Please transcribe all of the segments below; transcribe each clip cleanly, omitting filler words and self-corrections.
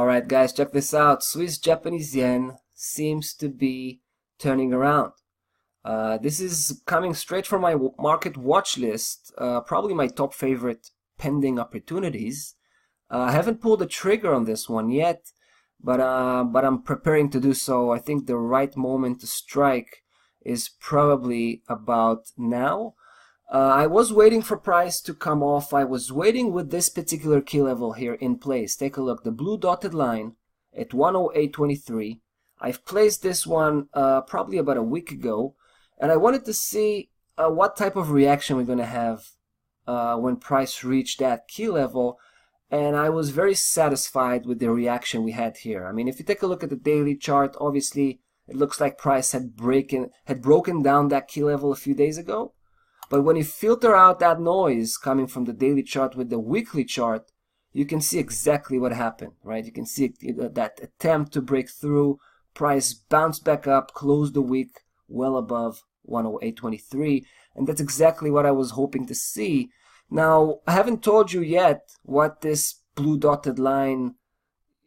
Alright guys, check this out. Swiss Japanese yen seems to be turning around. This is coming straight from my market watch list, probably my top favorite pending opportunities. I haven't pulled the trigger on this one yet, but I'm preparing to do so. I think the right moment to strike is probably about now. I was waiting for price to come off. I was waiting with this particular key level here in place. Take a look, the blue dotted line at 108.23. I've placed this one probably about a week ago, and I wanted to see what type of reaction we're going to have when price reached that key level, and I was very satisfied with the reaction we had here. I mean, if you take a look at the daily chart, obviously it looks like price had broken down that key level a few days ago. But when you filter out that noise coming from the daily chart with the weekly chart, you can see exactly what happened, right? You can see that attempt to break through, price bounced back up, closed the week well above 108.23, and that's exactly what I was hoping to see. Now, I haven't told you yet what this blue dotted line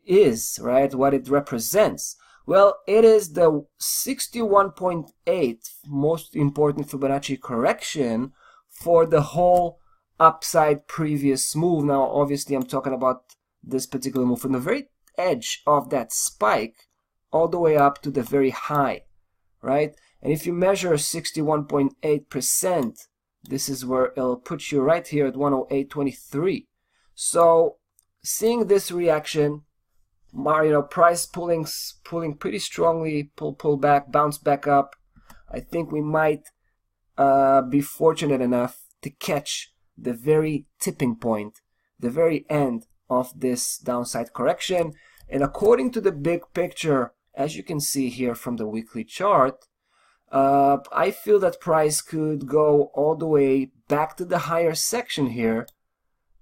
is, right? What it represents. Well, it is the 61.8 most important Fibonacci correction for the whole upside previous move. Now, obviously, I'm talking about this particular move from the very edge of that spike all the way up to the very high, right? And if you measure 61.8%, this is where it'll put you right here at 108.23. So, seeing this reaction, price pulling pretty strongly, pull back, bounce back up. I think we might be fortunate enough to catch the very tipping point, the very end of this downside correction. And according to the big picture, as you can see here from the weekly chart, I feel that price could go all the way back to the higher section here.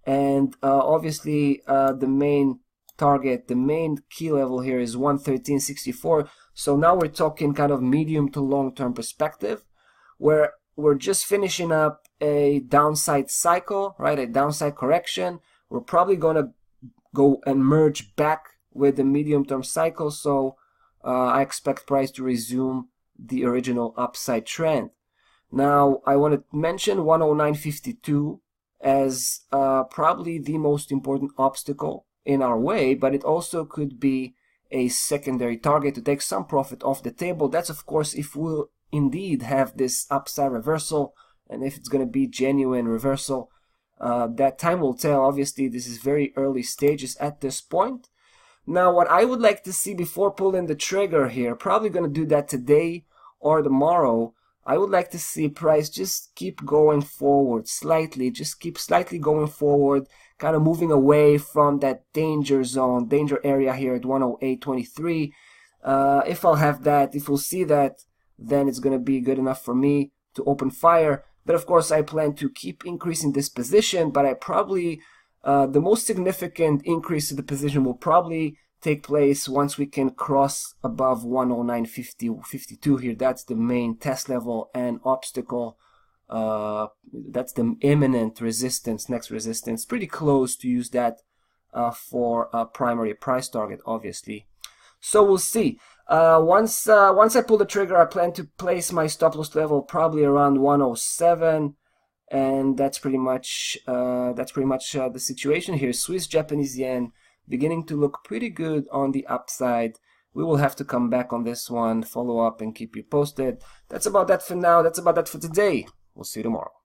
And obviously the main target, the main key level here is 113.64. So now we're talking kind of medium to long-term perspective, where we're just finishing up a downside cycle, right? A downside correction. We're probably going to go and merge back with the medium-term cycle. So I expect price to resume the original upside trend. Now, I want to mention 109.52 as probably the most important obstacle in our way, but it also could be a secondary target to take some profit off the table. That's of course if we'll indeed have this upside reversal, and if it's going to be genuine reversal, that time will tell. Obviously this is very early stages at this point. Now what I would like to see before pulling the trigger here, probably going to do that today or tomorrow, I would like to see price just keep going forward slightly, just keep slightly going forward, kind of moving away from that danger zone, danger area here at 108.23. If I'll have that, if we'll see that, then it's going to be good enough for me to open fire. But of course, I plan to keep increasing this position, but I probably, the most significant increase to the position will probably take place once we can cross above 109.52 here. That's the main test level and obstacle. That's the imminent resistance, next resistance. Pretty close to use that for a primary price target, obviously. So we'll see. Once I pull the trigger, I plan to place my stop loss level probably around 107, and that's pretty much the situation here. Swiss Japanese yen beginning to look pretty good on the upside. We will have to come back on this one, follow up, and keep you posted. That's about that for now. That's about that for today. We'll see you tomorrow.